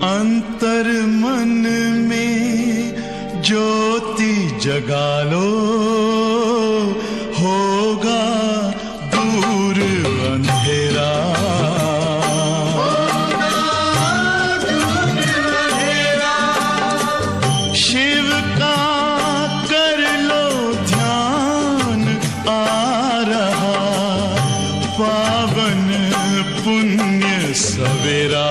अंतर मन में ज्योति जगा लो, होगा दूर अंधेरा। शिव का कर लो ध्यान, आ रहा पावन पुण्य सवेरा।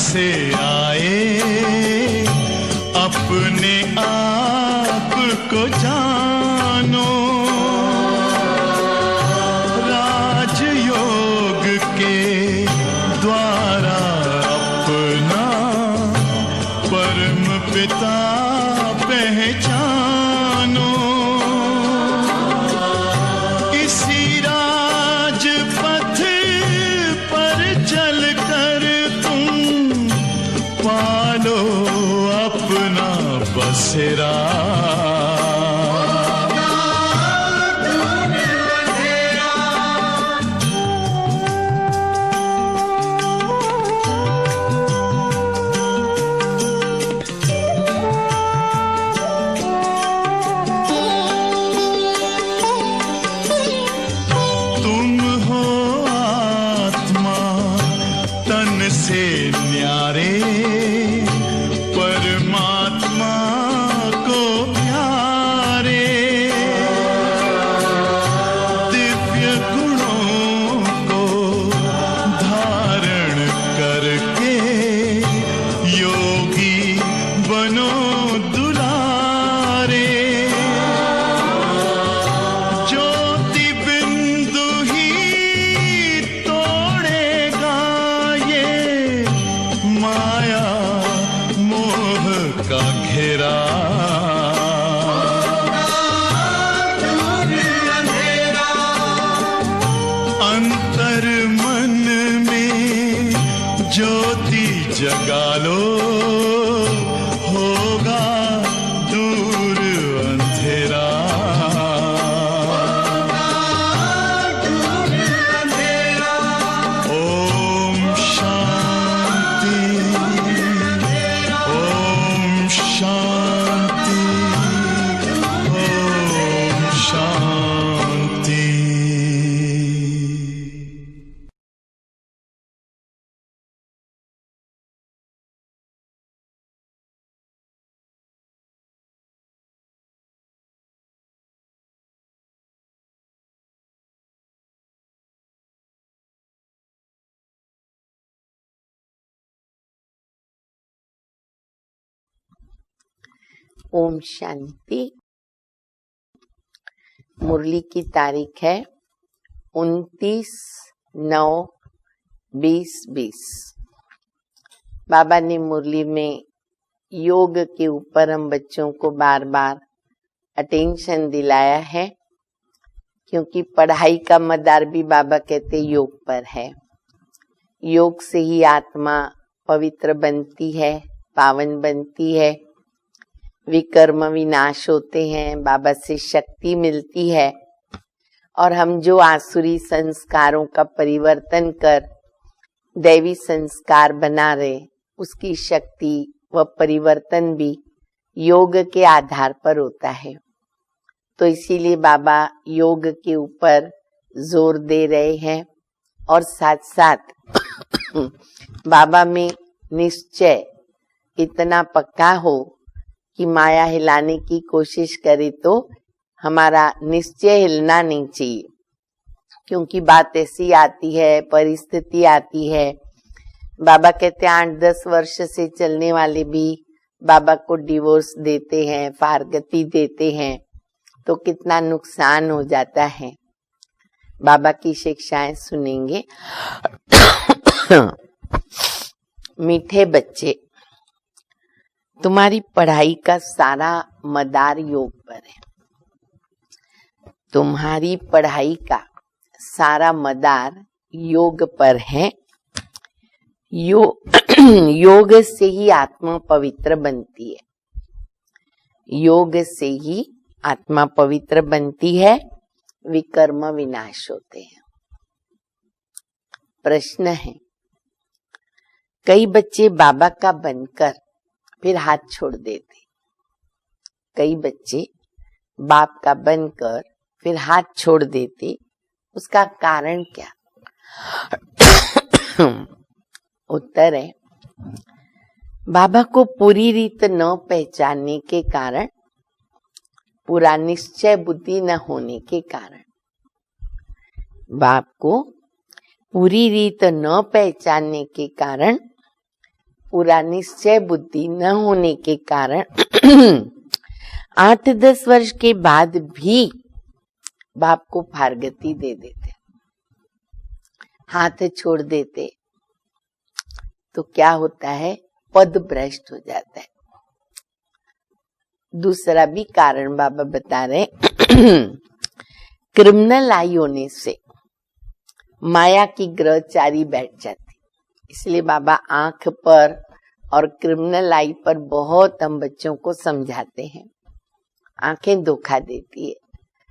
से आए अपने आप को जानो, राजयोग के द्वारा अपना परम पिता पहचानो। इसी राजपथ पर चलकर पालो अपना बसेरा। तुम हो आत्मा तन से न्यारे, परमात्मा को प्यारे। दिव्य गुणों को धारण करके योगी बनो दुलारे। ज्योति बिंदु ही तोड़ेगा ये माया का घेरा। अंतर मन में ज्योति जगा लो, होगा दूर अंधेरा। ओम शांति, ओम शांति, ओम शांति। ओम शांति। मुरली की तारीख है 29/9/2020। बाबा ने मुरली में योग के ऊपर हम बच्चों को बार बार अटेंशन दिलाया है, क्योंकि पढ़ाई का मदार भी बाबा कहते योग पर है। योग से ही आत्मा पवित्र बनती है, पावन बनती है, विकर्म विनाश होते हैं, बाबा से शक्ति मिलती है, और हम जो आसुरी संस्कारों का परिवर्तन कर दैवी संस्कार बना रहे, उसकी शक्ति व परिवर्तन भी योग के आधार पर होता है। तो इसीलिए बाबा योग के ऊपर जोर दे रहे हैं, और साथ साथ बाबा में निश्चय इतना पक्का हो कि माया हिलाने की कोशिश करे तो हमारा निश्चय हिलना नहीं चाहिए, क्योंकि बात ऐसी आती है, परिस्थिति आती है। बाबा कहते हैं 8-10 वर्ष से चलने वाले भी बाबा को डिवोर्स देते हैं, फारगती देते हैं, तो कितना नुकसान हो जाता है। बाबा की शिक्षाएं सुनेंगे। मीठे बच्चे, तुम्हारी पढ़ाई का सारा मदार योग पर है। तुम्हारी पढ़ाई का सारा मदार योग पर है। योग से ही आत्मा पवित्र बनती है। योग से ही आत्मा पवित्र बनती है, विकर्म विनाश होते हैं। प्रश्न है, कई बच्चे बाबा का बनकर फिर हाथ छोड़ देते। कई बच्चे बाप का बनकर फिर हाथ छोड़ देते, उसका कारण क्या? उत्तर है, बाबा को पूरी रीत न पहचानने के कारण, पूरा निश्चय बुद्धि न होने के कारण। बाप को पूरी रीत न पहचानने के कारण, पूरा निश्चय बुद्धि न होने के कारण 8-10 वर्ष के बाद भी बाप को फारगति दे देते, हाथ छोड़ देते, तो क्या होता है? पद भ्रष्ट हो जाता है। दूसरा भी कारण बाबा बता रहे, क्रिमिनल आई होने से माया की ग्रहचारी बैठ जाती, इसलिए बाबा आंख पर और क्रिमिनल आई पर बहुत हम बच्चों को समझाते हैं। आंखें धोखा देती है,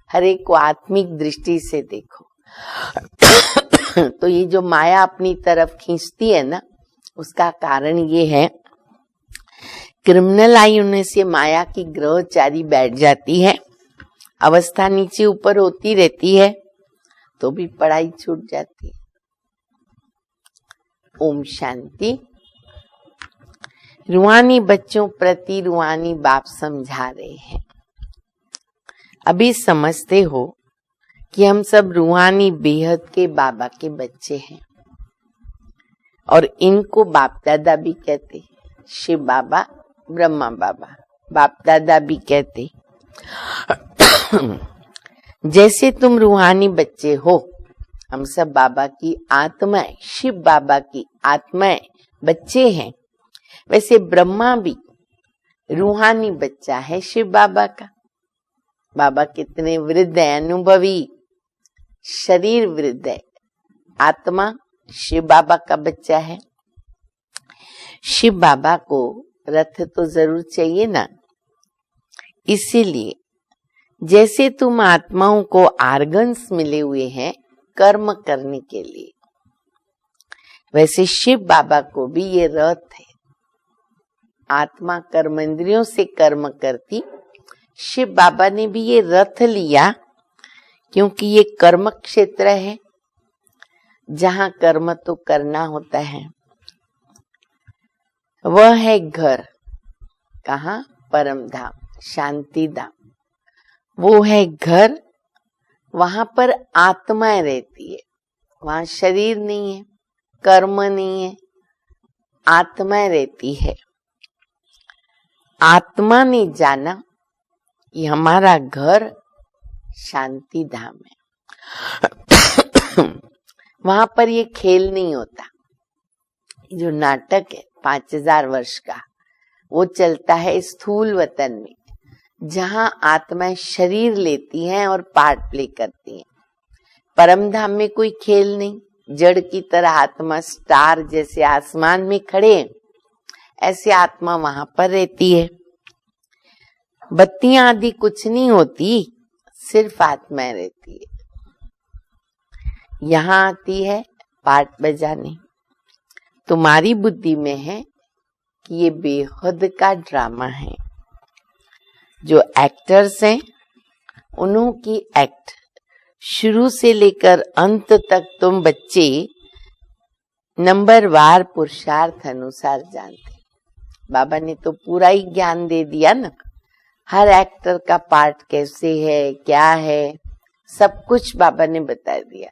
हर एक को आत्मिक दृष्टि से देखो। तो ये जो माया अपनी तरफ खींचती है ना, उसका कारण ये है, क्रिमिनल आई होने से माया की ग्रहचारी बैठ जाती है, अवस्था नीचे ऊपर होती रहती है, तो भी पढ़ाई छूट जाती है। ओम शांति। रूहानी बच्चों प्रति रूहानी बाप समझा रहे हैं। अभी समझते हो कि हम सब रूहानी बेहद के बाबा के बच्चे हैं, और इनको बाप दादा भी कहते, शिव बाबा, ब्रह्मा बाबा, बाप दादा भी कहते। जैसे तुम रूहानी बच्चे हो, हम सब बाबा की आत्माएं, शिव बाबा की आत्माएं बच्चे हैं, वैसे ब्रह्मा भी रूहानी बच्चा है शिव बाबा का। बाबा कितने वृद्ध है, अनुभवी, शरीर वृद्ध है, आत्मा शिव बाबा का बच्चा है। शिव बाबा को रथ तो जरूर चाहिए ना, इसीलिए जैसे तुम आत्माओं को आर्गन्स मिले हुए हैं कर्म करने के लिए, वैसे शिव बाबा को भी ये रथ है। आत्मा कर्म इंद्रियों से कर्म करती, शिव बाबा ने भी ये रथ लिया, क्योंकि ये कर्म क्षेत्र है, जहां कर्म तो करना होता है। वह है घर, कहाँ? परम धाम, शांति धाम। वो है घर, वहां पर आत्माएं रहती है, वहां शरीर नहीं है, कर्म नहीं है, आत्माएं रहती है। आत्मा ने जाना कि हमारा घर शांति धाम है। वहां पर ये खेल नहीं होता। जो नाटक है 5000 वर्ष का, वो चलता है स्थूल वतन में, जहां आत्माएं शरीर लेती हैं और पार्ट प्ले करती हैं। परम धाम में कोई खेल नहीं, जड़ की तरह आत्मा स्टार जैसे आसमान में खड़े हैं, ऐसे आत्मा वहां पर रहती है। बत्तियां आदि कुछ नहीं होती, सिर्फ आत्माएं रहती है। यहाँ आती है पार्ट बजाने। तुम्हारी बुद्धि में है कि ये बेहद का ड्रामा है। जो एक्टर्स हैं, उन्हों की एक्ट शुरू से लेकर अंत तक तुम बच्चे नंबरवार पुरुषार्थ अनुसार जानते। बाबा ने तो पूरा ही ज्ञान दे दिया ना, हर एक्टर का पार्ट कैसे है, क्या है, सब कुछ बाबा ने बता दिया।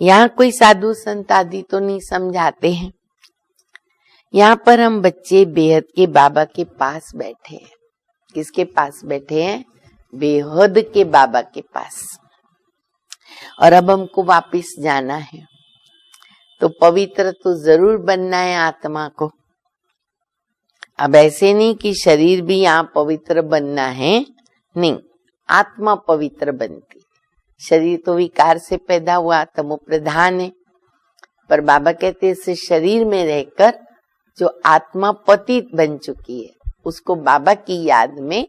यहाँ कोई साधु संत आदि तो नहीं समझाते हैं। यहाँ पर हम बच्चे बेहद के बाबा के पास बैठे हैं। किसके पास बैठे हैं? बेहद के बाबा के पास। और अब हमको वापिस जाना है, तो पवित्र तो जरूर बनना है आत्मा को। अब ऐसे नहीं कि शरीर भी यहाँ पवित्र बनना है, नहीं, आत्मा पवित्र बनती है। शरीर तो विकार से पैदा हुआ, तमो प्रधान है, पर बाबा कहते हैं इस शरीर में रहकर जो आत्मा पतित बन चुकी है उसको बाबा की याद में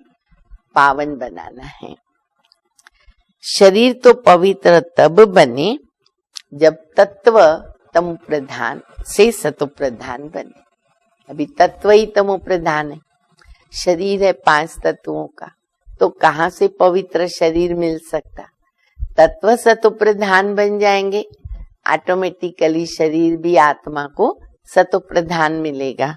पावन बनाना है। शरीर तो पवित्र तब बने जब तत्व तमो प्रधान से सतो प्रधान बने। अभी तत्व ही तमो प्रधान है, शरीर है 5 तत्वों का, तो कहाँ से पवित्र शरीर मिल सकता। तत्व सतो प्रधान बन जाएंगे, ऑटोमेटिकली शरीर भी आत्मा को सतो प्रधान मिलेगा।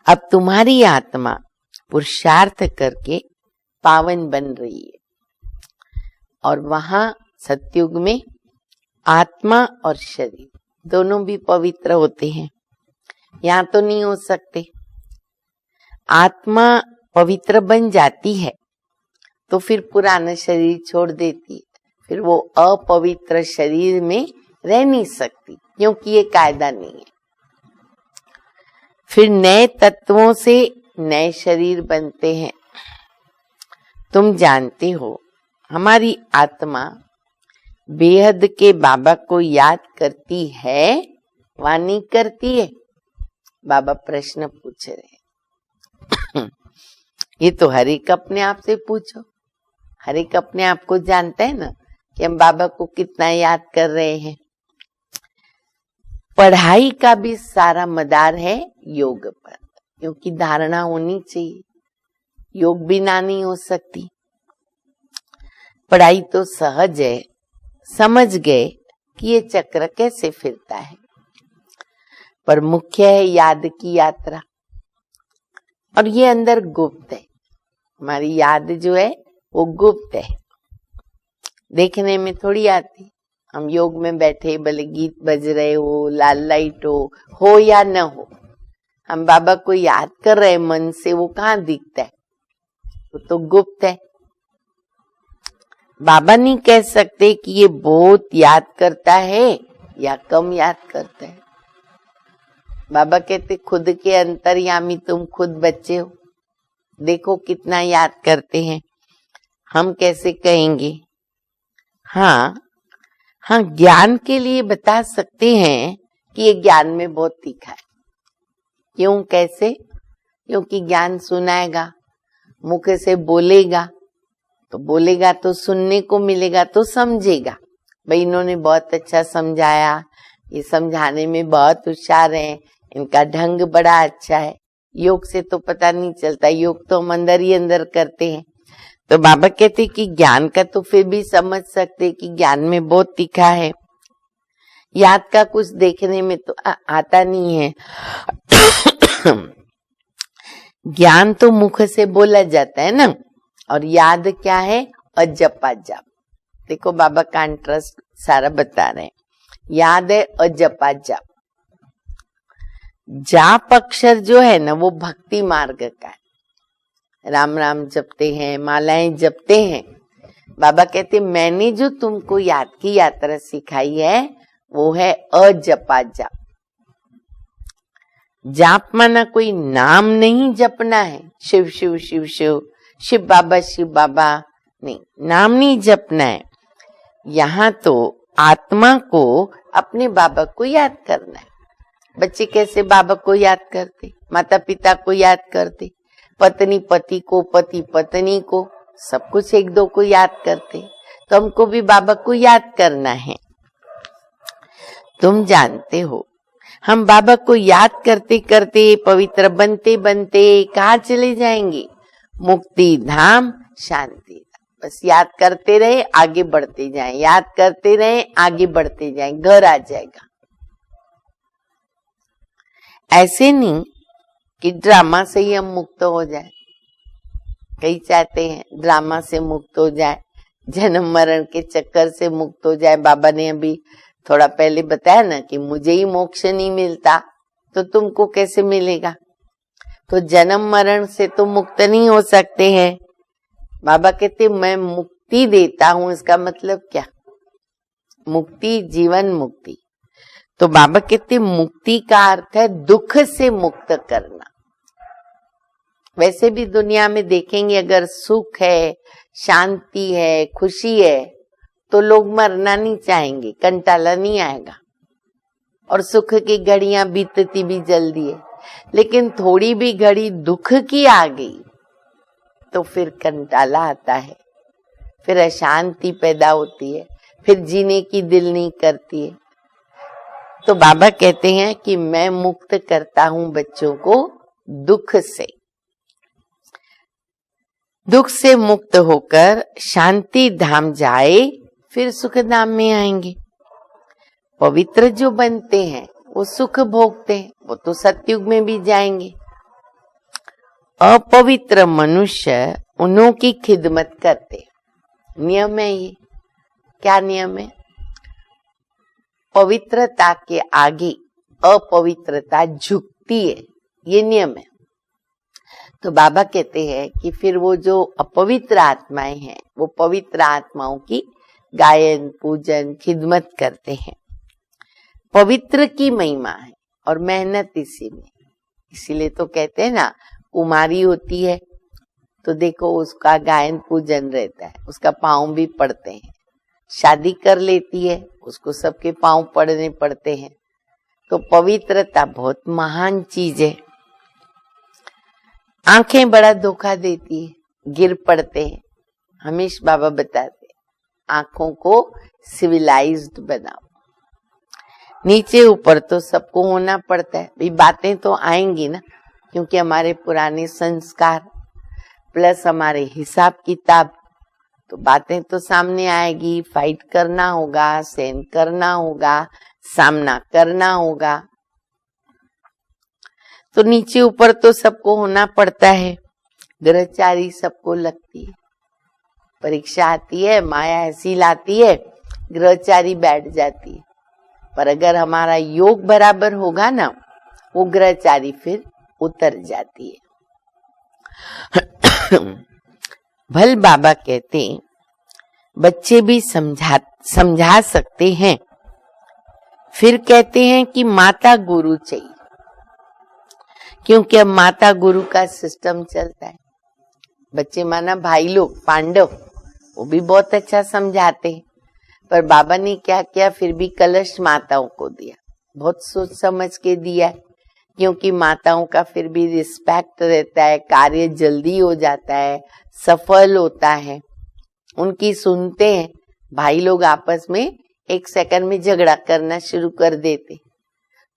अब तुम्हारी आत्मा पुरुषार्थ करके पावन बन रही है, और वहां सतयुग में आत्मा और शरीर दोनों भी पवित्र होते हैं। यहाँ तो नहीं हो सकते। आत्मा पवित्र बन जाती है तो फिर पुराना शरीर छोड़ देती है, फिर वो अपवित्र शरीर में रह नहीं सकती, क्योंकि ये कायदा नहीं है। फिर नए तत्वों से नए शरीर बनते हैं। तुम जानते हो हमारी आत्मा बेहद के बाबा को याद करती है वा नहीं करती है? बाबा प्रश्न पूछ रहे हैं। ये तो हर एक अपने आप से पूछो। हर एक अपने आप को जानता है ना कि हम बाबा को कितना याद कर रहे हैं। पढ़ाई का भी सारा मदार है योग पर, क्योंकि धारणा होनी चाहिए, योग बिना नहीं हो सकती। पढ़ाई तो सहज है, समझ गए कि ये चक्र कैसे फिरता है, पर मुख्य है याद की यात्रा, और ये अंदर गुप्त है। हमारी याद जो है वो गुप्त है, देखने में थोड़ी आती। हम योग में बैठे, भले गीत बज रहे हो, लाल लाइट हो या न हो, हम बाबा को याद कर रहे मन से, वो कहाँ दिखता है? वो तो गुप्त है। बाबा नहीं कह सकते कि ये बहुत याद करता है या कम याद करता है। बाबा कहते खुद के अंतर्यामी तुम खुद बच्चे हो, देखो कितना याद करते हैं। हम कैसे कहेंगे? हाँ, ज्ञान के लिए बता सकते हैं कि ये ज्ञान में बहुत तीखा है। क्यों, कैसे? क्योंकि ज्ञान सुनाएगा, मुख से बोलेगा तो सुनने को मिलेगा, तो समझेगा। भाई इन्होंने बहुत अच्छा समझाया, ये समझाने में बहुत होशियार हैं, इनका ढंग बड़ा अच्छा है। योग से तो पता नहीं चलता, योग तो हम अंदर ही अंदर करते हैं। तो बाबा कहते कि ज्ञान का तो फिर भी समझ सकते कि ज्ञान में बहुत तीखा है। याद का कुछ देखने में तो आता नहीं है। ज्ञान तो मुख से बोला जाता है ना, और याद क्या है? अजपा जाप। देखो बाबा का इंटरेस्ट सारा बता रहे हैं। याद है अजपा जाप। जाप अक्षर जो है ना वो भक्ति मार्ग का है। राम राम जपते हैं, मालाएं जपते हैं। बाबा कहते मैंने जो तुमको याद की यात्रा सिखाई है वो है अजपा जाप। जाप माना कोई नाम नहीं जपना है, शिव शिव शिव शिव, शिव बाबा नहीं, नाम नहीं जपना है। यहाँ तो आत्मा को अपने बाबा को याद करना है। बच्चे कैसे बाबा को याद करते? माता पिता को याद करते, पत्नी पति को, पति पत्नी को, सब कुछ एक दो को याद करते। तो हमको भी बाबा को याद करना है। तुम जानते हो हम बाबा को याद करते करते पवित्र बनते बनते कहाँ चले जाएंगे? मुक्ति धाम, शांति धाम। बस याद करते रहे, आगे बढ़ते जाएं, याद करते रहे, आगे बढ़ते जाएं, घर आ जाएगा। ऐसे नहीं कि ड्रामा से ही हम मुक्त हो जाए। कई चाहते हैं ड्रामा से मुक्त हो जाए, जन्म मरण के चक्कर से मुक्त हो जाए। बाबा ने अभी थोड़ा पहले बताया ना कि मुझे ही मोक्ष नहीं मिलता तो तुमको कैसे मिलेगा? तो जन्म मरण से तो मुक्त नहीं हो सकते हैं। बाबा कहते मैं मुक्ति देता हूं, इसका मतलब क्या? मुक्ति, जीवन मुक्ति। तो बाबा कहते मुक्ति का अर्थ है दुख से मुक्त करना। वैसे भी दुनिया में देखेंगे, अगर सुख है, शांति है, खुशी है, तो लोग मरना नहीं चाहेंगे, कंटाला नहीं आएगा। और सुख की घड़ियां बीतती भी जल्दी है, लेकिन थोड़ी भी घड़ी दुख की आ गई तो फिर कंटाला आता है, फिर अशांति पैदा होती है, फिर जीने की दिल नहीं करती है। तो बाबा कहते हैं कि मैं मुक्त करता हूं बच्चों को दुख से। दुख से मुक्त होकर शांति धाम जाए, फिर सुख धाम में आएंगे। पवित्र जो बनते हैं वो सुख भोगते हैं, वो तो सतयुग में भी जाएंगे। अपवित्र मनुष्य उन्हों की खिदमत करते। नियम है ये। क्या नियम है? पवित्रता के आगे अपवित्रता झुकती है, ये नियम है। तो बाबा कहते हैं कि फिर वो जो अपवित्र आत्माएं हैं, वो पवित्र आत्माओं की गायन, पूजन, खिदमत करते हैं। पवित्र की महिमा है और मेहनत इसी में। इसीलिए तो कहते हैं ना, कुमारी होती है तो देखो उसका गायन पूजन रहता है, उसका पाँव भी पड़ते हैं। शादी कर लेती है, उसको सबके पाँव पड़ने पड़ते हैं। तो पवित्रता बहुत महान चीज है। आंखें बड़ा धोखा देती है, गिर पड़ते हैं। हमेशा बाबा बताते आंखों को सिविलाइज्ड बनाओ। नीचे ऊपर तो सबको होना पड़ता है भाई, बातें तो आएंगी ना, क्योंकि हमारे पुराने संस्कार प्लस हमारे हिसाब किताब, तो बातें तो सामने आएगी। फाइट करना होगा, सहन करना होगा, सामना करना होगा। तो नीचे ऊपर तो सबको होना पड़ता है। ग्रहचारी सबको लगती है। परीक्षा आती है, माया ऐसी लाती है, ग्रहचारी बैठ जाती है। पर अगर हमारा योग बराबर होगा ना, वो ग्रहचारी फिर उतर जाती है। भल बाबा कहते हैं बच्चे भी समझा सकते हैं। फिर कहते हैं कि माता गुरु चाहिए, क्योंकि अब माता गुरु का सिस्टम चलता है। बच्चे माना भाई लोग पांडव, वो भी बहुत अच्छा समझाते हैं, पर बाबा ने क्या किया, फिर भी कलश माताओं को दिया। बहुत सोच समझ के दिया है, क्योंकि माताओं का फिर भी रिस्पेक्ट रहता है, कार्य जल्दी हो जाता है, सफल होता है। उनकी सुनते हैं। भाई लोग आपस में 1 सेकंड में झगड़ा करना शुरू कर देते।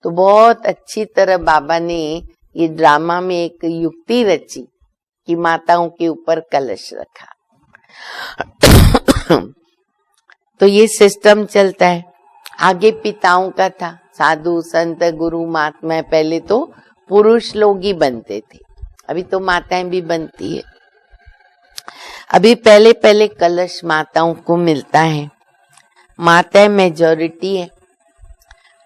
तो बहुत अच्छी तरह बाबा ने ये ड्रामा में एक युक्ति रची कि माताओं के ऊपर कलश रखा। तो ये सिस्टम चलता है। आगे पिताओं का था, साधु संत गुरु महात्मा। पहले तो पुरुष लोग ही बनते थे, अभी तो माताएं भी बनती है। अभी पहले कलश माताओं को मिलता है। माताएं मेजॉरिटी है।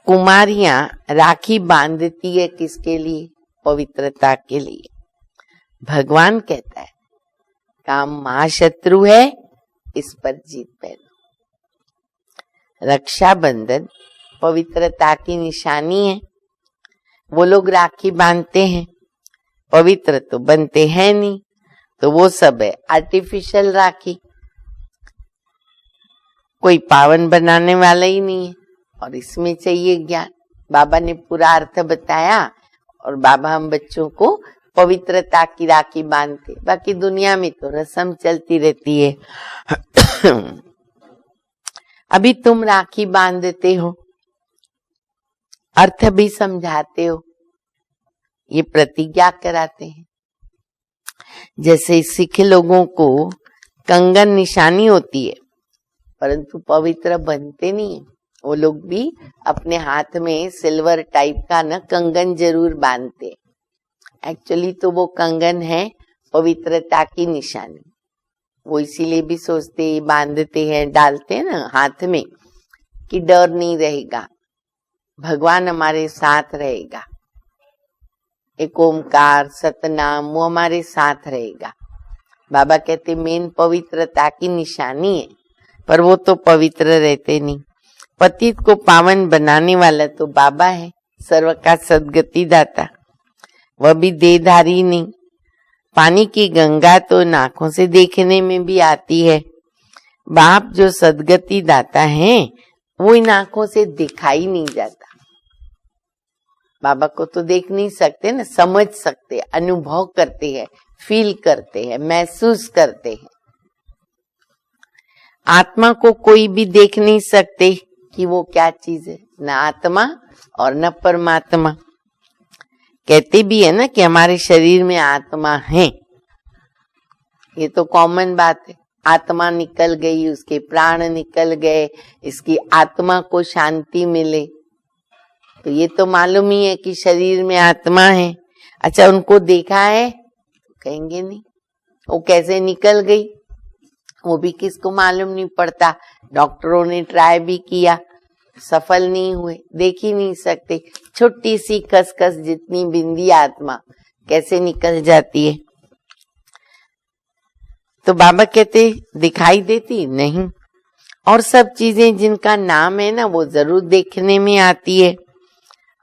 कुमारियां राखी बांधती है किसके लिए? पवित्रता के लिए। भगवान कहता है काम महाशत्रु है, इस पर जीत पहनो। रक्षाबंधन पवित्रता की निशानी है। वो लोग राखी बांधते हैं, पवित्र तो बनते हैं नहीं, तो वो सब है आर्टिफिशियल राखी, कोई पावन बनाने वाला ही नहीं है। और इसमें चाहिए ज्ञान। बाबा ने पूरा अर्थ बताया और बाबा हम बच्चों को पवित्रता की राखी बांधते। बाकी दुनिया में तो रस्म चलती रहती है। अभी तुम राखी बांधते हो, अर्थ भी समझाते हो, ये प्रतिज्ञा कराते हैं। जैसे सिख लोगों को कंगन निशानी होती है, परंतु पवित्र बनते नहीं है। वो लोग भी अपने हाथ में सिल्वर टाइप का ना कंगन जरूर बांधते। एक्चुअली तो वो कंगन है पवित्रता की निशानी। वो इसीलिए भी सोचते, बांधते हैं, डालते हैं ना हाथ में, कि डर नहीं रहेगा, भगवान हमारे साथ रहेगा। एक ओमकार सतनाम वो हमारे साथ रहेगा। बाबा कहते मेन पवित्रता की निशानी है, पर वो तो पवित्र रहते नहीं। पतित को पावन बनाने वाला तो बाबा है, सर्व का सदगति दाता। वह भी देहधारी नहीं, पानी की गंगा तो इन आंखों से देखने में भी आती है। बाप जो सदगति दाता है वो इन आंखों से दिखाई नहीं जाता। बाबा को तो देख नहीं सकते ना, समझ सकते, अनुभव करते हैं, फील करते हैं, महसूस करते हैं। आत्मा को कोई भी देख नहीं सकते कि वो क्या चीज है, न आत्मा और न परमात्मा। कहते भी है ना कि हमारे शरीर में आत्मा है, ये तो कॉमन बात है। आत्मा निकल गई, उसके प्राण निकल गए, इसकी आत्मा को शांति मिले, तो ये तो मालूम ही है कि शरीर में आत्मा है। अच्छा, उनको देखा है? कहेंगे नहीं। वो कैसे निकल गई वो भी किसको मालूम नहीं पड़ता। डॉक्टरों ने ट्राई भी किया, सफल नहीं हुए, देख ही नहीं सकते। छोटी सी खसखस जितनी बिंदी आत्मा कैसे निकल जाती है। तो बाबा कहते दिखाई देती नहीं, और सब चीजें जिनका नाम है ना वो जरूर देखने में आती है।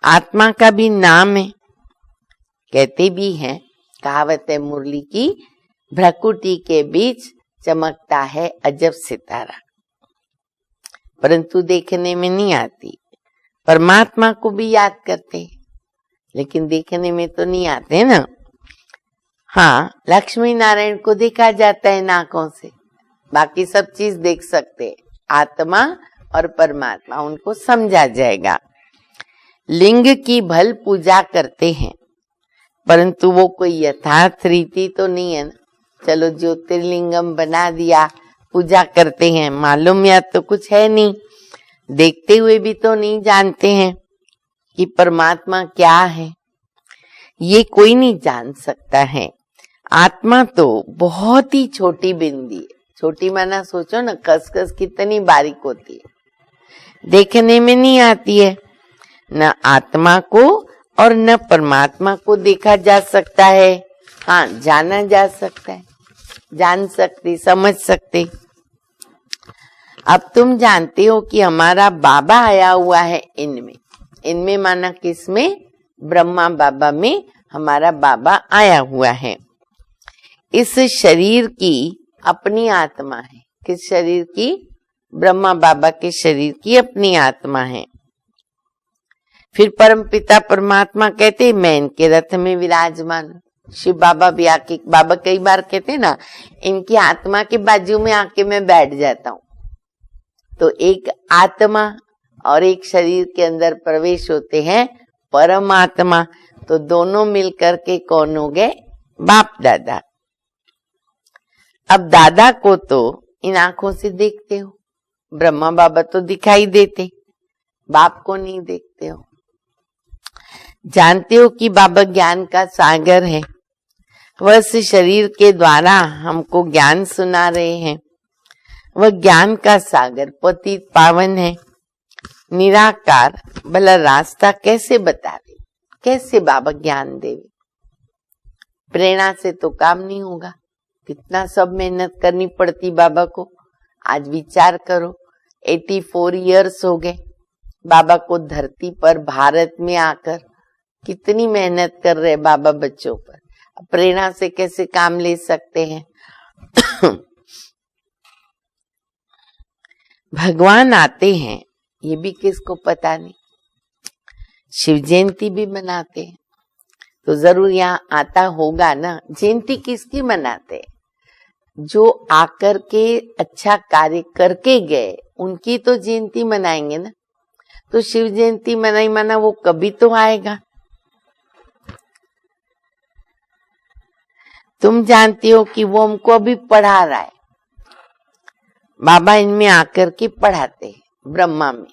आत्मा का भी नाम है, कहते भी हैं, कहावत है मुरली की, भ्रकुटी के बीच चमकता है अजब सितारा, परंतु देखने में नहीं आती। परमात्मा को भी याद करते हैं लेकिन देखने में तो नहीं आते ना। हाँ, लक्ष्मी नारायण को देखा जाता है नाकों से, बाकी सब चीज देख सकते हैं। आत्मा और परमात्मा उनको समझा जाएगा। लिंग की भल पूजा करते हैं परंतु वो कोई यथार्थ रीति तो नहीं है ना। चलो ज्योतिर्लिंगम बना दिया, पूजा करते हैं, मालूम या तो कुछ है नहीं, देखते हुए भी तो नहीं जानते हैं कि परमात्मा क्या है। ये कोई नहीं जान सकता है। आत्मा तो बहुत ही छोटी बिंदी है। छोटी माना सोचो ना, खसखस कितनी बारीक होती है, देखने में नहीं आती है। न आत्मा को और न परमात्मा को देखा जा सकता है। हाँ, जाना जा सकता है, जान सकते, समझ सकते। अब तुम जानते हो कि हमारा बाबा आया हुआ है इनमें। इनमें माना किसमें? ब्रह्मा बाबा में हमारा बाबा आया हुआ है। इस शरीर की अपनी आत्मा है। किस शरीर की? ब्रह्मा बाबा के शरीर की अपनी आत्मा है। फिर परमपिता परमात्मा कहते मैं इनके रथ में विराजमान हूँ। शिव बाबा भी आके, बाबा कई बार कहते ना, इनकी आत्मा के बाजू में आके मैं बैठ जाता हूँ। तो एक आत्मा और एक शरीर के अंदर प्रवेश होते हैं परमात्मा। तो दोनों मिलकर के कौन हो गए? बाप दादा। अब दादा को तो इन आंखों से देखते हो, ब्रह्मा बाबा तो दिखाई देते, बाप को नहीं देखते हो। जानते हो कि बाबा ज्ञान का सागर है, वह इस शरीर के द्वारा हमको ज्ञान सुना रहे हैं। वह ज्ञान का सागर पतित पावन है, निराकार। भला रास्ता कैसे बतावे, कैसे बाबा ज्ञान देवे? प्रेरणा से तो काम नहीं होगा, कितना सब मेहनत करनी पड़ती बाबा को। आज विचार करो, 84 इयर्स हो गए बाबा को धरती पर, भारत में आकर कितनी मेहनत कर रहे बाबा बच्चों पर। प्रेरणा से कैसे काम ले सकते हैं? भगवान आते हैं ये भी किसको पता नहीं। शिव जयंती भी मनाते हैं तो जरूर यहाँ आता होगा ना। जयंती किसकी मनाते? जो आकर के अच्छा कार्य करके गए उनकी तो जयंती मनाएंगे ना। तो शिव जयंती मनाई माना वो कभी तो आएगा। तुम जानती हो कि वो हमको अभी पढ़ा रहा है। बाबा इनमें आकर के पढ़ाते हैं ब्रह्मा में।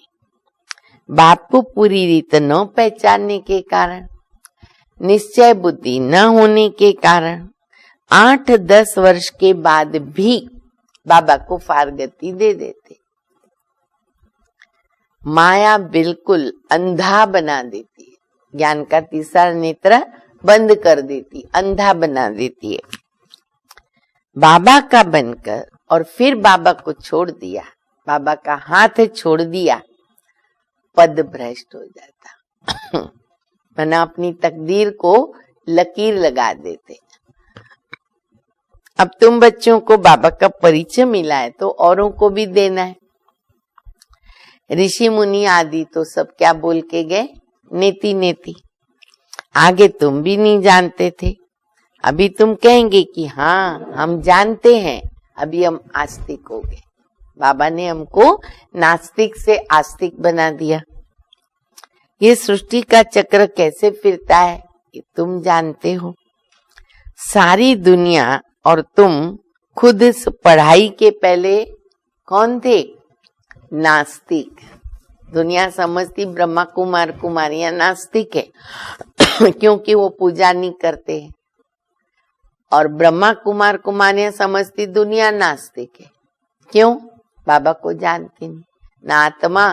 बाप को पूरी रीत न पहचानने के कारण, निश्चय बुद्धि न होने के कारण 8-10 वर्ष के बाद भी बाबा को फारगती दे देते। माया बिल्कुल अंधा बना देती है, ज्ञान का तीसरा नेत्र बंद कर देती, अंधा बना देती है। बाबा का बनकर और फिर बाबा को छोड़ दिया, बाबा का हाथ छोड़ दिया, पद भ्रष्ट हो जाता। मना अपनी तकदीर को लकीर लगा देते। अब तुम बच्चों को बाबा का परिचय मिला है तो औरों को भी देना है। ऋषि मुनि आदि तो सब क्या बोल के गए, नेति नेति। आगे तुम भी नहीं जानते थे, अभी तुम कहेंगे कि हाँ हम जानते हैं, अभी हम आस्तिक हो गए। बाबा ने हमको नास्तिक से आस्तिक बना दिया। ये सृष्टि का चक्र कैसे फिरता है ये तुम जानते हो। सारी दुनिया और तुम खुद इस पढ़ाई के पहले कौन थे, नास्तिक। दुनिया समझती ब्रह्मा कुमार कुमारियां नास्तिक है क्योंकि वो पूजा नहीं करते हैं, और ब्रह्मा कुमार कुमारियां समझती दुनिया नास्तिक है। क्यों? बाबा को जानती नहीं, न आत्मा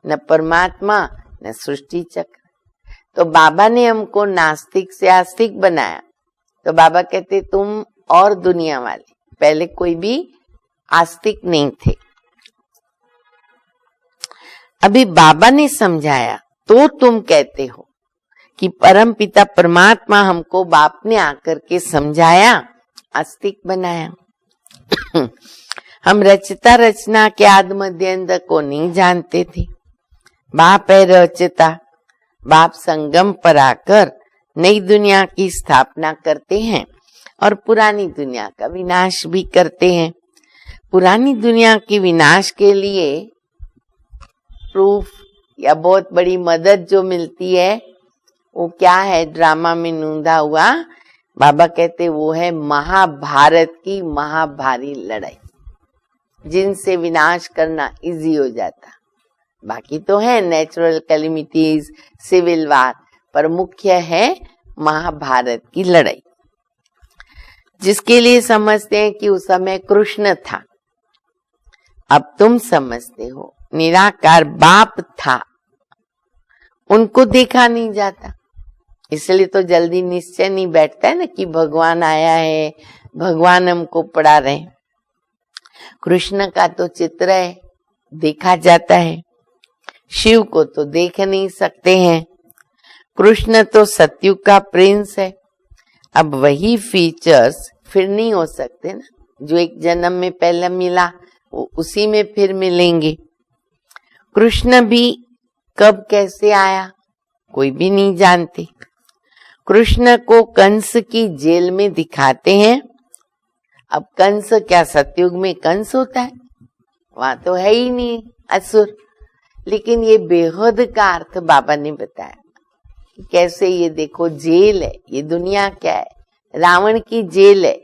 न परमात्मा न सृष्टि चक्र। तो बाबा ने हमको नास्तिक से आस्तिक बनाया। तो बाबा कहते तुम और दुनिया वाले पहले कोई भी आस्तिक नहीं थे। अभी बाबा ने समझाया तो तुम कहते हो कि परम पिता परमात्मा हमको बाप ने आकर के समझाया, आस्तिक बनाया। हम रचता रचना के आदि मध्य अंत को नहीं जानते थे। बाप है रचता, बाप संगम पर आकर नई दुनिया की स्थापना करते हैं और पुरानी दुनिया का विनाश भी करते हैं। पुरानी दुनिया के विनाश के लिए प्रूफ या बहुत बड़ी मदद जो मिलती है वो क्या है, ड्रामा में नूंदा हुआ। बाबा कहते वो है महाभारत की महाभारी लड़ाई, जिनसे विनाश करना इजी हो जाता। बाकी तो है नेचुरल कैलेमिटीज, सिविल वार, पर मुख्य है महाभारत की लड़ाई, जिसके लिए समझते हैं कि उस समय कृष्ण था। अब तुम समझते हो निराकार बाप था, उनको देखा नहीं जाता, इसलिए तो जल्दी निश्चय नहीं बैठता है ना कि भगवान आया है, भगवान हमको पढ़ा रहे हैं। कृष्ण का तो चित्र है, देखा जाता है। शिव को तो देख नहीं सकते हैं। कृष्ण तो सतयुग का प्रिंस है। अब वही फीचर्स फिर नहीं हो सकते ना, जो एक जन्म में पहले मिला वो उसी में फिर मिलेंगे। कृष्ण भी कब कैसे आया कोई भी नहीं जानते। कृष्ण को कंस की जेल में दिखाते हैं। अब कंस क्या सतयुग में कंस होता है, वहां तो है ही नहीं असुर। लेकिन ये बेहद का अर्थ बाबा ने बताया कि कैसे, ये देखो जेल है, ये दुनिया क्या है, रावण की जेल है,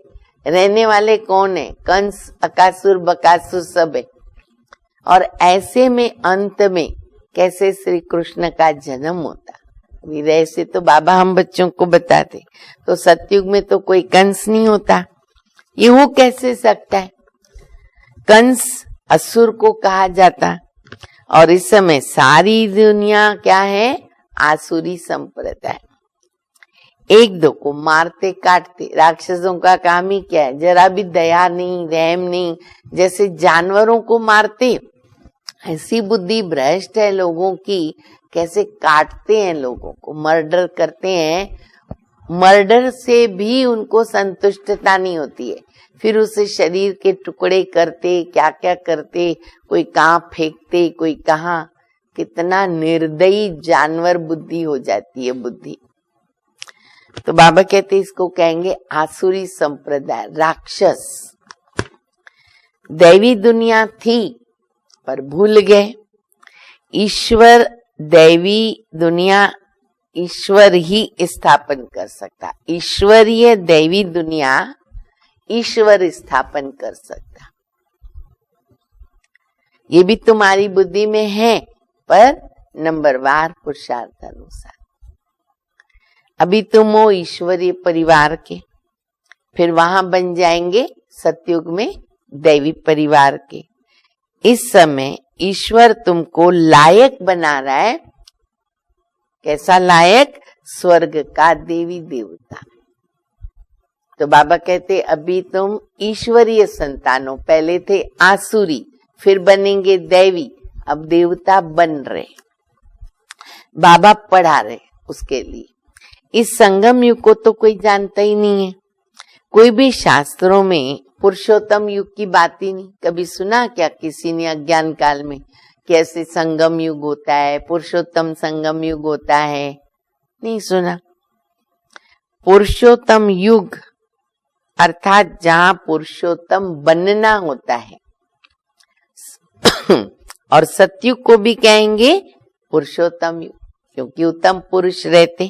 रहने वाले कौन है, कंस अकासुर बकासुर सब है। और ऐसे में अंत में कैसे श्री कृष्ण का जन्म होता। ऐसे तो बाबा हम बच्चों को बताते, तो सतयुग में तो कोई कंस नहीं होता, ये हो कैसे सकता है। कंस असुर को कहा जाता, और इस समय सारी दुनिया क्या है, आसुरी संप्रदाय। एक दो को मारते काटते, राक्षसों का काम ही क्या है, जरा भी दया नहीं, रहम नहीं, जैसे जानवरों को मारते। ऐसी बुद्धि भ्रष्ट है लोगों की, कैसे काटते हैं लोगों को, मर्डर करते हैं। मर्डर से भी उनको संतुष्टता नहीं होती है, फिर उसे शरीर के टुकड़े करते, क्या क्या करते, कोई कहाँ फेंकते, कोई कहाँ। कितना निर्दयी जानवर बुद्धि हो जाती है बुद्धि। तो बाबा कहते इसको कहेंगे आसुरी संप्रदाय, राक्षस। दैवी दुनिया थी पर भूल गए। ईश्वर दैवी दुनिया ईश्वर ही स्थापन कर सकता, ईश्वरीय दैवी दुनिया ईश्वर स्थापन कर सकता। ये भी तुम्हारी बुद्धि में है, पर नंबरवार पुरुषार्थ अनुसार। अभी तुम हो ईश्वरीय परिवार के, फिर वहां बन जाएंगे सतयुग में दैवी परिवार के। इस समय ईश्वर तुमको लायक बना रहा है। कैसा लायक? स्वर्ग का देवी देवता। तो बाबा कहते अभी तुम ईश्वरीय संतानों, पहले थे आसुरी, फिर बनेंगे दैवी, अब देवता बन रहे। बाबा पढ़ा रहे उसके लिए। इस संगम युग को तो कोई जानता ही नहीं है, कोई भी शास्त्रों में पुरुषोत्तम युग की बात ही नहीं। कभी सुना क्या किसी ने अज्ञान काल में कैसे संगम युग होता है, पुरुषोत्तम संगम युग होता है? नहीं सुना। पुरुषोत्तम युग अर्थात जहां पुरुषोत्तम बनना होता है और सतयुग को भी कहेंगे पुरुषोत्तम युग, क्योंकि उत्तम पुरुष रहते।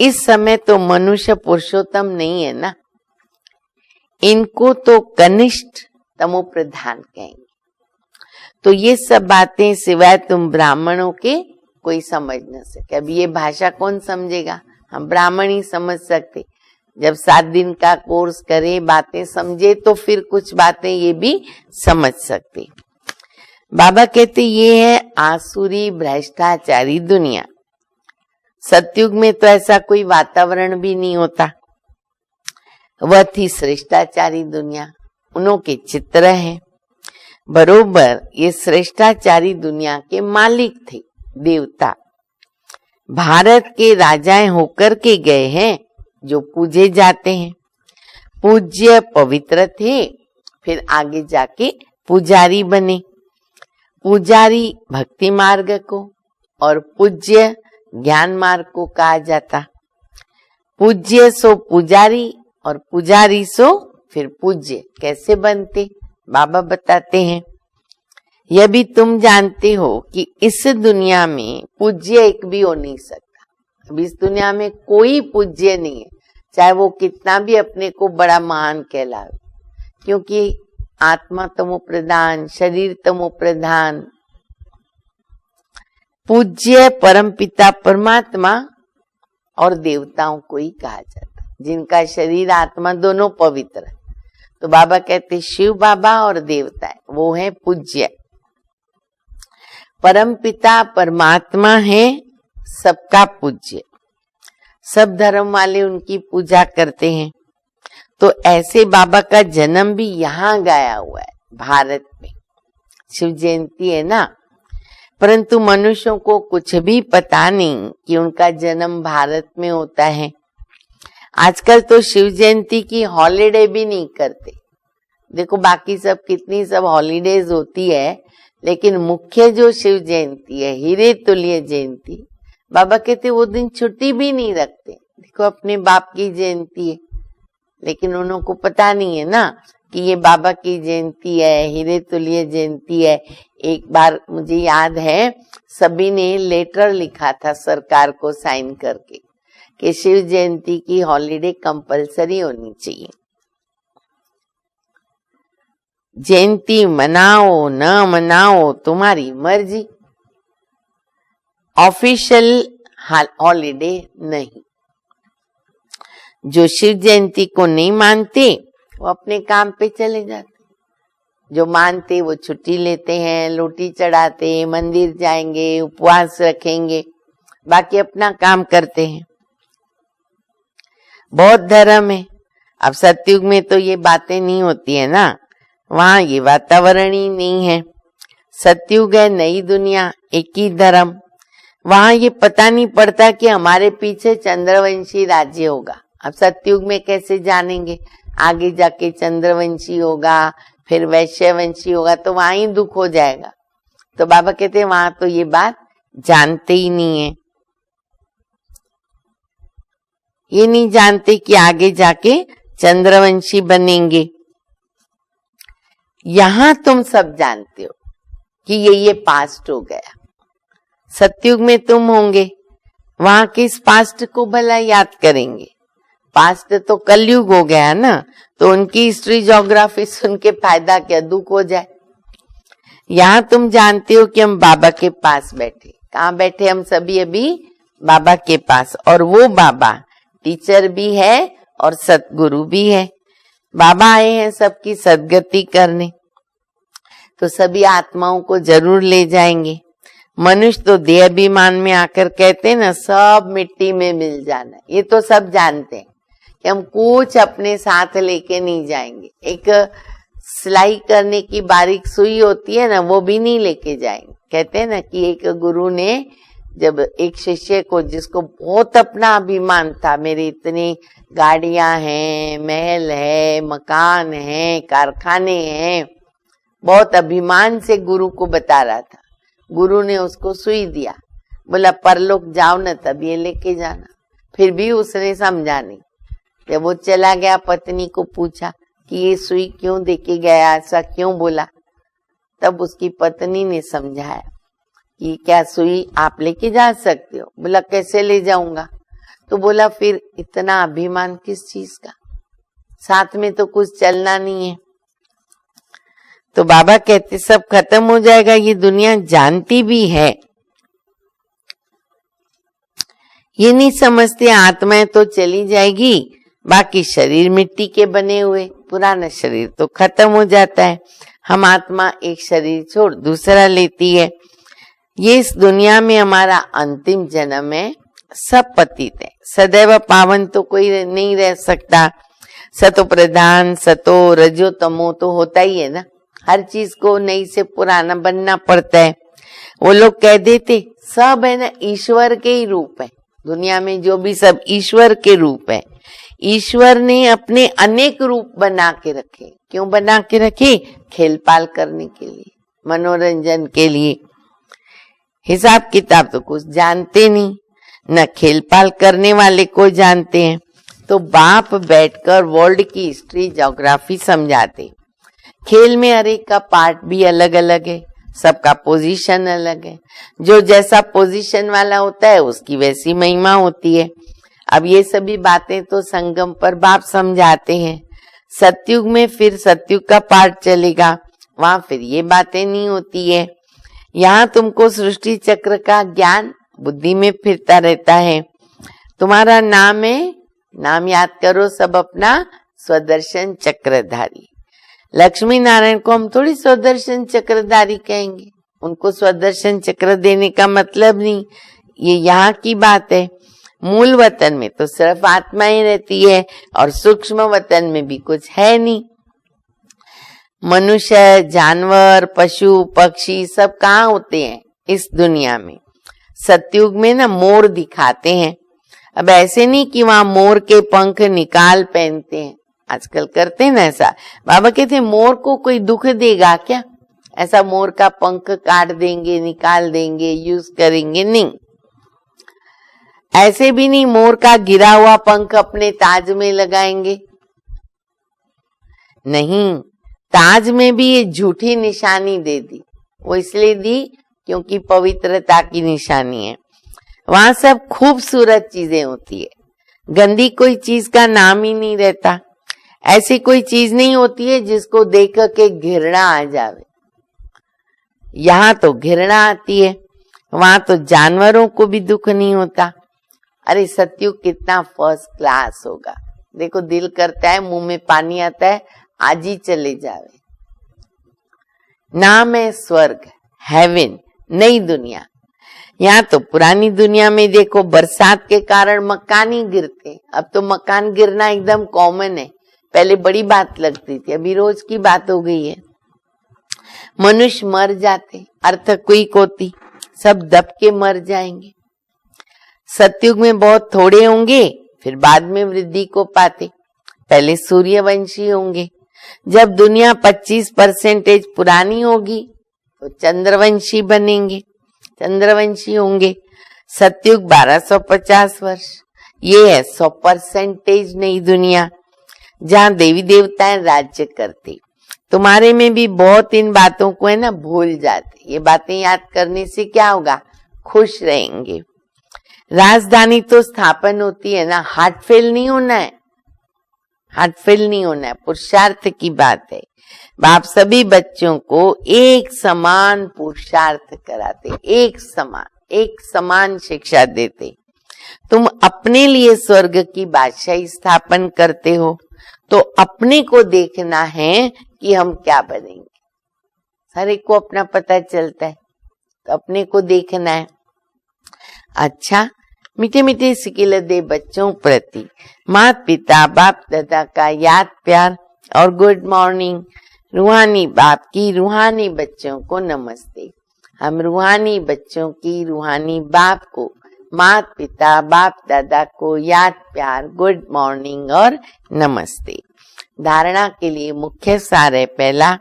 इस समय तो मनुष्य पुरुषोत्तम नहीं है ना, इनको तो कनिष्ठ तमो प्रधान कहेंगे। तो ये सब बातें सिवाय तुम ब्राह्मणों के कोई समझ न सके। अब ये भाषा कौन समझेगा? हम ब्राह्मण ही समझ सकते। जब 7 दिन का कोर्स करे, बातें समझे, तो फिर कुछ बातें ये भी समझ सकते। बाबा कहते ये है आसुरी भ्रष्टाचारी दुनिया। सतयुग में तो ऐसा कोई वातावरण भी नहीं होता। वह थी श्रेष्ठाचारी दुनिया, उनके चित्र हैं। बरोबर ये श्रेष्ठाचारी दुनिया के मालिक थे देवता। भारत के राजाएं होकर के गए हैं जो पूजे जाते हैं। पूज्य पवित्र थे, फिर आगे जाके पुजारी बने। पुजारी भक्ति मार्ग को और पूज्य ज्ञान मार्ग को कहा जाता। पूज्य सो पुजारी और पुजारी सो फिर पूज्य। कैसे बनते बाबा बताते हैं। यह भी तुम जानते हो कि इस दुनिया में पूज्य एक भी हो नहीं सकता। अब इस दुनिया में कोई पूज्य नहीं है, चाहे वो कितना भी अपने को बड़ा महान कहलावे, क्योंकि आत्मा तमो प्रधान, शरीर तमो प्रधान। पूज्य परमपिता परमात्मा और देवताओं को ही कहा जाता, जिनका शरीर आत्मा दोनों पवित्र है। तो बाबा कहते शिव बाबा और देवता है, वो है पूज्य। परमपिता परमात्मा है सबका पूज्य। सब धर्म वाले उनकी पूजा करते हैं। तो ऐसे बाबा का जन्म भी यहाँ गाया हुआ है भारत में। शिव जयंती है ना, परंतु मनुष्यों को कुछ भी पता नहीं कि उनका जन्म भारत में होता है। आजकल तो शिव जयंती की हॉलिडे भी नहीं करते। देखो बाकी सब कितनी सब हॉलिडेज होती है, लेकिन मुख्य जो शिव जयंती है, हीरे तुल्य जयंती, बाबा कहते वो दिन छुट्टी भी नहीं रखते। देखो अपने बाप की जयंती है, लेकिन उन्हों को पता नहीं है ना कि ये बाबा की जयंती है, हीरे तुल्य जयंती है। एक बार मुझे याद है सभी ने लेटर लिखा था सरकार को साइन करके कि शिव जयंती की हॉलिडे कंपलसरी होनी चाहिए। जयंती मनाओ न मनाओ तुम्हारी मर्जी, ऑफिशियल हॉलिडे नहीं। जो शिव जयंती को नहीं मानते वो अपने काम पे चले जाते, जो मानते वो छुट्टी लेते हैं, लोटी चढ़ाते, मंदिर जाएंगे, उपवास रखेंगे, बाकी अपना काम करते हैं। बहुत धर्म है। अब सतयुग में तो ये बातें नहीं होती है ना, वहां ये वातावरण ही नहीं है। सतयुग है नई दुनिया, एक ही धर्म। वहां ये पता नहीं पड़ता कि हमारे पीछे चंद्रवंशी राज्य होगा। अब सतयुग में कैसे जानेंगे? आगे जाके चंद्रवंशी होगा, फिर वैश्यवंशी होगा, तो वहां ही दुख हो जाएगा। तो बाबा कहते हैं वहां तो ये बात जानते ही नहीं है। ये नहीं जानते कि आगे जाके चंद्रवंशी बनेंगे। यहां तुम सब जानते हो कि ये पास्ट हो गया। सतयुग में तुम होंगे, वहां किस पास्ट को भला याद करेंगे? पास्ट तो कलयुग हो गया ना, तो उनकी हिस्ट्री ज्योग्राफी सुन के फायदा क्या, दुख हो जाए। यहाँ तुम जानते हो कि हम बाबा के पास बैठे। कहाँ बैठे हम सभी? अभी बाबा के पास। और वो बाबा टीचर भी है और सतगुरु भी है। बाबा आए हैं सबकी सदगति करने, तो सभी आत्माओं को जरूर ले जाएंगे। मनुष्य तो देह अभिमान में आकर कहते हैं ना सब मिट्टी में मिल जाना है। ये तो सब जानते हैं कि हम कुछ अपने साथ लेके नहीं जाएंगे। एक सिलाई करने की बारीक सुई होती है ना, वो भी नहीं लेके जाएंगे। कहते हैं ना कि एक गुरु ने जब एक शिष्य को, जिसको बहुत अपना अभिमान था, मेरे इतने गाड़ियां हैं, महल है, मकान है, कारखाने हैं, बहुत अभिमान से गुरु को बता रहा था। गुरु ने उसको सुई दिया, बोला परलोक जाओ न तब ये लेके जाना। फिर भी उसने समझा नहीं। जब वो चला गया, पत्नी को पूछा कि ये सुई क्यों देके गया, ऐसा क्यों बोला? तब उसकी पत्नी ने समझाया कि क्या सुई आप लेके जा सकते हो? बोला कैसे ले जाऊंगा? तो बोला फिर इतना अभिमान किस चीज का, साथ में तो कुछ चलना नहीं है। तो बाबा कहते सब खत्म हो जाएगा, ये दुनिया जानती भी है, ये नहीं समझते आत्माएं तो चली जाएगी, बाकी शरीर मिट्टी के बने हुए, पुराना शरीर तो खत्म हो जाता है। हम आत्मा एक शरीर छोड़ दूसरा लेती है। ये इस दुनिया में हमारा अंतिम जन्म है। सब पतित है, सदैव पावन तो कोई नहीं रह सकता। सतो प्रधान, सतो रजो तमो तो होता ही है ना, हर चीज को नई से पुराना बनना पड़ता है। वो लोग कह देते सब है ना ईश्वर के ही रूप है, दुनिया में जो भी सब ईश्वर के रूप है। ईश्वर ने अपने अनेक रूप बना के रखे। क्यों बना के रखे? खेल पाल करने के लिए, मनोरंजन के लिए। हिसाब किताब तो कुछ जानते नहीं, न खेल पाल करने वाले को जानते हैं। तो बाप बैठकर वर्ल्ड की हिस्ट्री, ज्योग्राफी समझाते। खेल में हर एक का पार्ट भी अलग अलग है, सबका पोजीशन अलग है। जो जैसा पोजीशन वाला होता है उसकी वैसी महिमा होती है। अब ये सभी बातें तो संगम पर बाप समझाते हैं। सतयुग में फिर सतयुग का पार्ट चलेगा, वहां फिर ये बातें नहीं होती है। यहाँ तुमको सृष्टि चक्र का ज्ञान बुद्धि में फिरता रहता है। तुम्हारा नाम है, नाम याद करो सब अपना, स्वदर्शन चक्रधारी। लक्ष्मी नारायण को हम थोड़ी स्वदर्शन चक्रधारी कहेंगे, उनको स्वदर्शन चक्र देने का मतलब नहीं, ये यहाँ की बात है। मूल वतन में तो सिर्फ आत्मा ही रहती है और सूक्ष्म वतन में भी कुछ है नहीं। मनुष्य, जानवर, पशु, पक्षी सब कहाँ होते हैं इस दुनिया में? सतयुग में ना मोर दिखाते हैं। अब ऐसे नहीं कि वहां मोर के पंख निकाल पहनते हैं, आजकल करते हैं ना ऐसा। बाबा कहते हैं मोर को कोई दुख देगा क्या? ऐसा मोर का पंख काट देंगे, निकाल देंगे, यूज करेंगे? नहीं। ऐसे भी नहीं मोर का गिरा हुआ पंख अपने ताज में लगाएंगे, नहीं। ताज में भी ये झूठी निशानी दे दी, वो इसलिए दी क्योंकि पवित्रता की निशानी है। वहां सब खूबसूरत चीजें होती है, गंदी कोई चीज का नाम ही नहीं रहता। ऐसी कोई चीज नहीं होती है जिसको देख के घृणा आ जावे। यहाँ तो घृणा आती है, वहां तो जानवरों को भी दुख नहीं होता। अरे सतयुग कितना फर्स्ट क्लास होगा। देखो दिल करता है, मुंह में पानी आता है, आज ही चले जावे। नाम है स्वर्ग, हेवन, नई दुनिया। यहाँ तो पुरानी दुनिया में देखो बरसात के कारण मकान ही गिरते। अब तो मकान गिरना एकदम कॉमन है, पहले बड़ी बात लगती थी, अभी रोज की बात हो गई है। मनुष्य मर जाते, अर्थक्वेक होती, सब दब के मर जाएंगे। सतयुग में बहुत थोड़े होंगे, फिर बाद में वृद्धि को पाते। पहले सूर्यवंशी होंगे, जब दुनिया 25% पुरानी होगी तो चंद्रवंशी बनेंगे, चंद्रवंशी होंगे। सतयुग 1250 वर्ष, ये है 100% नई दुनिया, जहाँ देवी देवताएं राज्य करते। तुम्हारे में भी बहुत इन बातों को है ना भूल जाते। ये बातें याद करने से क्या होगा? खुश रहेंगे। राजधानी तो स्थापन होती है ना, हार्ट फेल नहीं होना है, हार्ट फेल नहीं होना है, पुरुषार्थ की बात है। बाप सभी बच्चों को एक समान पुरुषार्थ कराते, एक समान शिक्षा देते। तुम अपने लिए स्वर्ग की बादशाही स्थापन करते हो, तो अपने को देखना है कि हम क्या बनेंगे। हर एक को अपना पता चलता है, तो अपने को देखना है। अच्छा, मीठे मीठे सिकिल दे बच्चों प्रति माता पिता बाप दादा का याद प्यार और गुड मॉर्निंग। रूहानी बाप की रूहानी बच्चों को नमस्ते। हम रूहानी बच्चों की, रूहानी बाप को, माता पिता बाप दादा को याद प्यार, गुड मॉर्निंग और नमस्ते। धारणा के लिए मुख्य सार है पहला,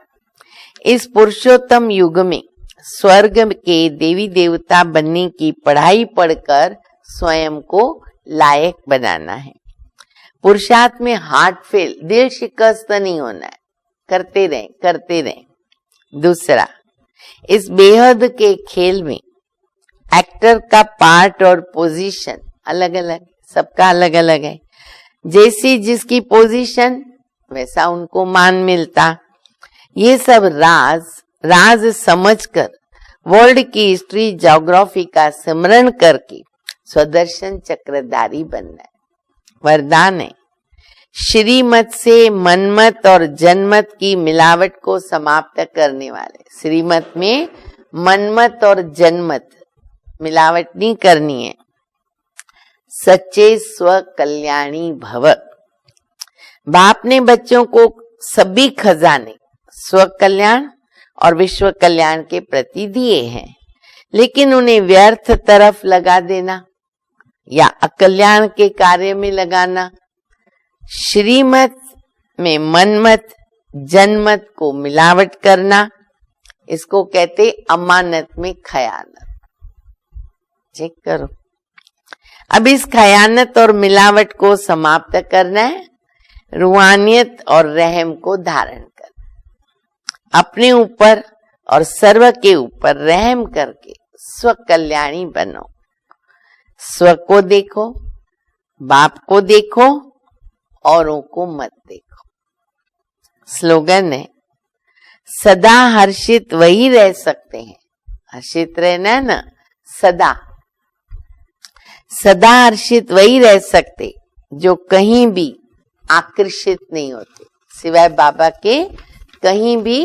इस पुरुषोत्तम युग में स्वर्ग के देवी देवता बनने की पढ़ाई पढ़कर स्वयं को लायक बनाना है। पुरुषार्थ में हार्ट फेल, दिल शिकस्त नहीं होना है, करते रहें। दूसरा, इस बेहद के खेल में एक्टर का पार्ट और पोजीशन अलग अलग, सबका अलग अलग है। जैसी जिसकी पोजीशन वैसा उनको मान मिलता। ये सब राज समझकर वर्ल्ड की हिस्ट्री ज्योग्राफी का स्मरण करके स्वदर्शन चक्रधारी बनना है। वरदान है, श्रीमत से मनमत और जनमत की मिलावट को समाप्त करने वाले। श्रीमत में मनमत और जनमत मिलावट नहीं करनी है। सच्चे स्व कल्याणी भव। बाप ने बच्चों को सभी खजाने स्व कल्याण और विश्व कल्याण के प्रति दिए हैं, लेकिन उन्हें व्यर्थ तरफ लगा देना या अकल्याण के कार्य में लगाना, श्रीमत में मनमत जनमत को मिलावट करना, इसको कहते अमानत में खयानत। चेक करो। अब इस खयानत और मिलावट को समाप्त करना है, रूहानियत और रहम को धारण कर, अपने ऊपर और सर्व के ऊपर रहम करके स्व कल्याणी बनो। स्व को देखो, बाप को देखो, औरों को मत देखो। स्लोगन है, सदा हर्षित वही रह सकते हैं। हर्षित रहना है ना, सदा हर्षित वही रह सकते जो कहीं भी आकर्षित नहीं होते, सिवाय बाबा के कहीं भी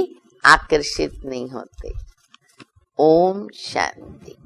आकर्षित नहीं होते। ओम शांति।